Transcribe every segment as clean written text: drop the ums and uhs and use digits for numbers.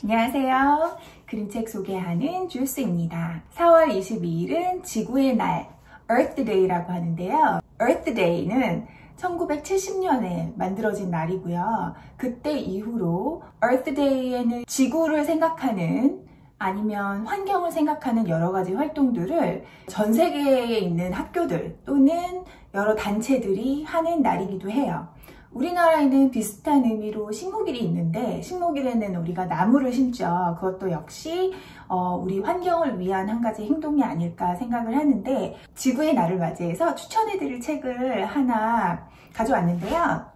안녕하세요. 그림책 소개하는 주스입니다. 4월 22일은 지구의 날, Earth Day라고 하는데요. Earth Day는 1970년에 만들어진 날이고요. 그때 이후로 Earth Day에는 지구를 생각하는 아니면 환경을 생각하는 여러 가지 활동들을 전 세계에 있는 학교들 또는 여러 단체들이 하는 날이기도 해요. 우리나라에는 비슷한 의미로 식목일이 있는데 식목일에는 우리가 나무를 심죠. 그것도 역시 우리 환경을 위한 한 가지 행동이 아닐까 생각을 하는데 지구의 날을 맞이해서 추천해드릴 책을 하나 가져왔는데요.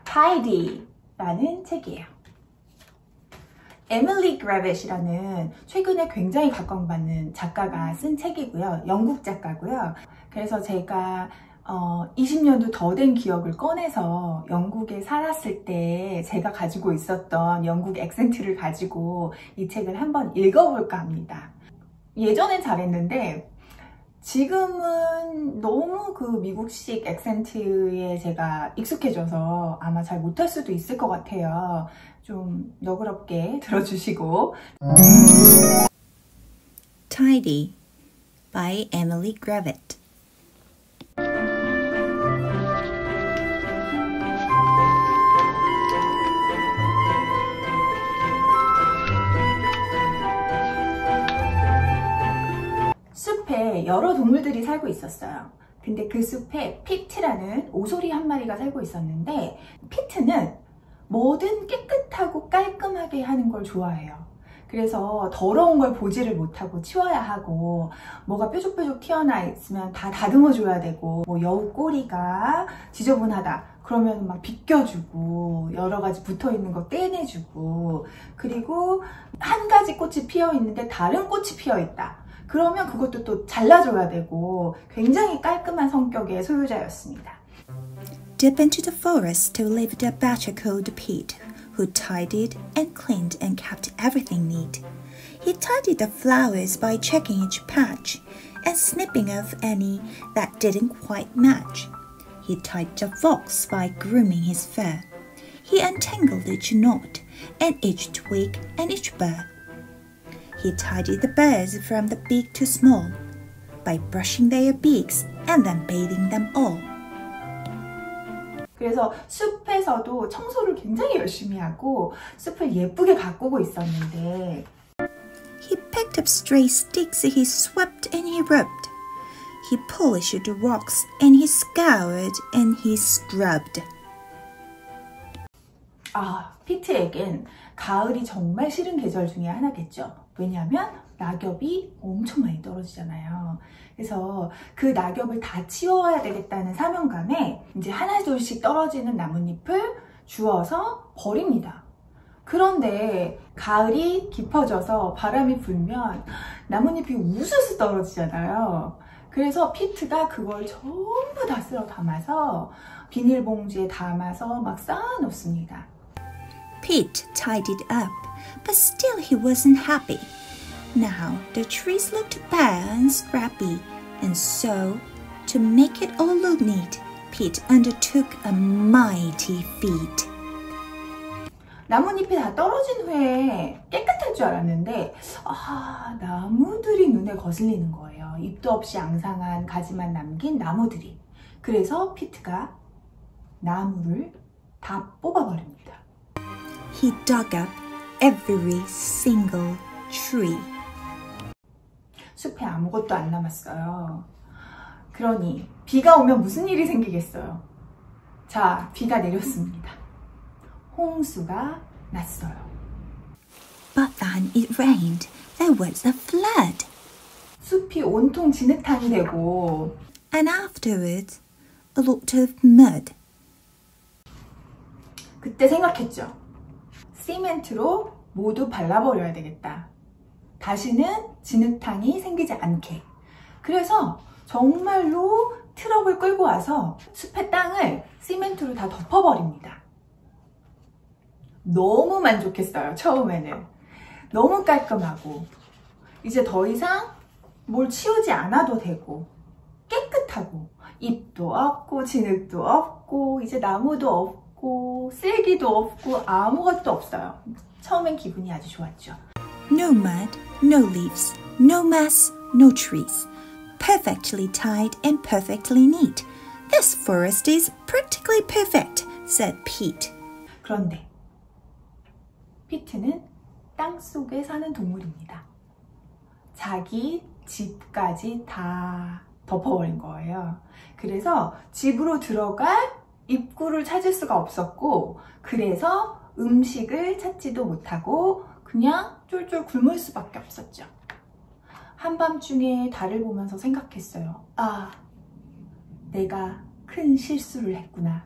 Tidy라는 책이에요. 에밀리 그래빗이라는 최근에 굉장히 각광받는 작가가 쓴 책이고요. 영국 작가고요. 그래서 제가 20년도 더 된 기억을 꺼내서 영국에 살았을 때 제가 가지고 있었던 영국 액센트를 가지고 이 책을 한번 읽어볼까 합니다. 예전엔 잘했는데 지금은 너무 그 미국식 액센트에 제가 익숙해져서 아마 잘 못할 수도 있을 것 같아요. 좀 너그럽게 들어주시고. Tidy by Emily Gravett. 숲에 여러 동물들이 살고 있었어요. 근데 그 숲에 피트라는 오소리 한 마리가 살고 있었는데 피트는 뭐든 깨끗하고 깔끔하게 하는 걸 좋아해요. 그래서 더러운 걸 보지를 못하고 치워야 하고 뭐가 뾰족뾰족 튀어나와 있으면 다 다듬어 줘야 되고 뭐 여우 꼬리가 지저분하다 그러면 막 빗겨주고 여러 가지 붙어있는 거 떼내주고 그리고 한 가지 꽃이 피어 있는데 다른 꽃이 피어 있다 그러면 그것도 또 잘라줘야 되고 굉장히 깔끔한 성격의 소유자였습니다. Deep into the forest lived a badger called Pete, who tidied and cleaned and kept everything neat. He tidied the flowers by checking each patch and snipping off any that didn't quite match. He tidied the fox by grooming his fur. He untangled each knot and each twig and each burr. He tidied the birds from the big to small by brushing their beaks and then bathing them all. 그래서 숲에서도 청소를 굉장히 열심히 하고 숲을 예쁘게 가꾸고 있었는데 He picked up stray sticks, he swept and he rubbed. He polished the rocks and he scoured and he scrubbed. 피트에겐 가을이 정말 싫은 계절 중에 하나겠죠. 왜냐하면 낙엽이 엄청 많이 떨어지잖아요. 그래서 그 낙엽을 다 치워야 되겠다는 사명감에 이제 하나둘씩 떨어지는 나뭇잎을 주워서 버립니다. 그런데 가을이 깊어져서 바람이 불면 나뭇잎이 우수수 떨어지잖아요. 그래서 피트가 그걸 전부 다 쓸어 담아서 비닐봉지에 담아서 막 쌓아 놓습니다. Pete tidied up, but still he wasn't happy. Now the trees looked bare and scrappy, and so, to make it all look neat, Pete undertook a mighty feat. 나뭇잎이 다 떨어진 후에 깨끗할 줄 알았는데 나무들이 눈에 거슬리는 거예요. 잎도 없이 앙상한 가지만 남긴 나무들이. 그래서 피트가 나무를 다 뽑아버립니다. He dug up every single tree. 숲에 아무것도 안 남았어요. 그러니 비가 오면 무슨 일이 생기겠어요? 자, 비가 내렸습니다. 홍수가 났어요. But then it rained. There was a flood. 숲이 온통 진흙탕이 되고 And afterwards, a lot of mud. 그때 생각했죠. 시멘트로 모두 발라버려야 되겠다. 다시는 진흙탕이 생기지 않게. 그래서 정말로 트럭을 끌고 와서 숲의 땅을 시멘트로 다 덮어버립니다. 너무 만족했어요, 처음에는. 너무 깔끔하고 이제 더 이상 뭘 치우지 않아도 되고 깨끗하고 잎도 없고 진흙도 없고 이제 나무도 없고 쓸기도 없고 아무것도 없어요. 처음엔 기분이 아주 좋았죠. No mud, no leaves, no mess, no trees. Perfectly tied and perfectly neat. This forest is practically perfect, said Pete. 그런데 피트는 땅속에 사는 동물입니다. 자기 집까지 다 덮어버린 거예요. 그래서 집으로 들어갈 입구를 찾을 수가 없었고, 그래서 음식을 찾지도 못하고 그냥 쫄쫄 굶을 수밖에 없었죠. 한밤중에 달을 보면서 생각했어요. 아, 내가 큰 실수를 했구나.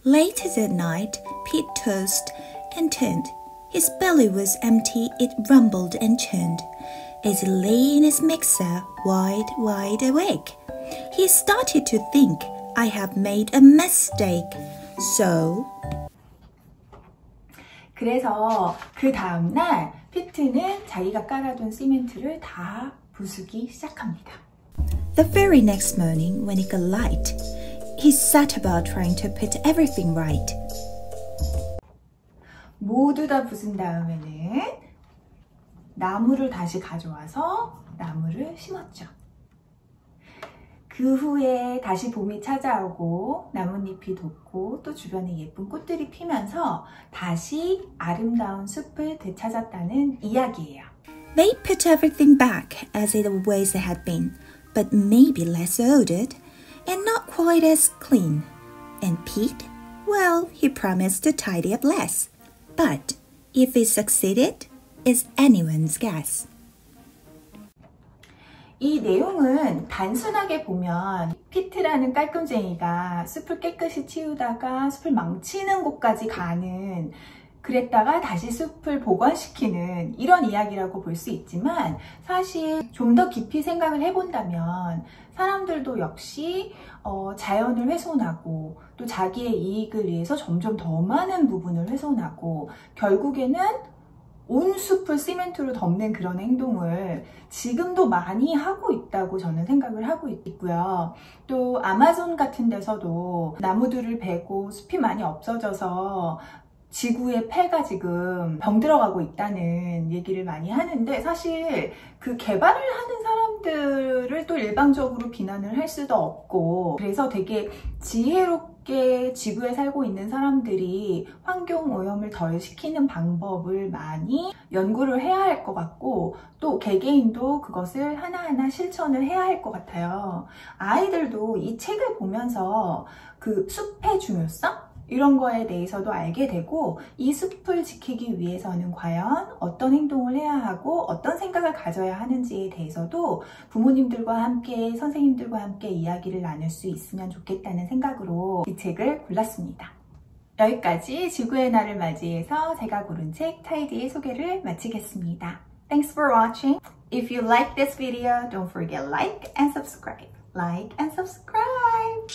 Late that night, Pete tossed and turned. His belly was empty, it rumbled and churned. As he lay in his mixer, wide awake, he started to think, I have made a mistake. So... 그래서 그 다음날 피트는 자기가 깔아둔 시멘트를 다 부수기 시작합니다. The very next morning, when it got light, he set about trying to put everything right. 모두 다 부순 다음에는 나무를 다시 가져와서 나무를 심었죠. 그 후에 다시 봄이 찾아오고 나뭇잎이 돋고 또 주변에 예쁜 꽃들이 피면서 다시 아름다운 숲을 되찾았다는 이야기예요. They put everything back as it always had been, but maybe less ordered and not quite as clean. And Pete, well, he promised to tidy up less. But if he succeeded, is anyone's guess. 이 내용은 단순하게 보면 피트라는 깔끔쟁이가 숲을 깨끗이 치우다가 숲을 망치는 곳까지 가는, 그랬다가 다시 숲을 복원시키는 이런 이야기라고 볼 수 있지만, 사실 좀 더 깊이 생각을 해본다면 사람들도 역시 자연을 훼손하고 또 자기의 이익을 위해서 점점 더 많은 부분을 훼손하고 결국에는 온 숲을 시멘트로 덮는 그런 행동을 지금도 많이 하고 있다고 저는 생각을 하고 있고요. 또 아마존 같은 데서도 나무들을 베고 숲이 많이 없어져서 지구의 폐가 지금 병들어가고 있다는 얘기를 많이 하는데, 사실 그 개발을 하는 사람들을 또 일방적으로 비난을 할 수도 없고, 그래서 되게 지혜롭게 지구에 살고 있는 사람들이 환경 오염을 덜 시키는 방법을 많이 연구를 해야 할 것 같고, 또 개개인도 그것을 하나하나 실천을 해야 할 것 같아요. 아이들도 이 책을 보면서 그 숲의 중요성? 이런 거에 대해서도 알게 되고, 이 숲을 지키기 위해서는 과연 어떤 행동을 해야 하고 어떤 생각을 가져야 하는지에 대해서도 부모님들과 함께, 선생님들과 함께 이야기를 나눌 수 있으면 좋겠다는 생각으로 이 책을 골랐습니다. 여기까지 지구의 날을 맞이해서 제가 고른 책 타이디의 소개를 마치겠습니다. Thanks for watching. If you like this video, don't forget like and subscribe. Like and subscribe.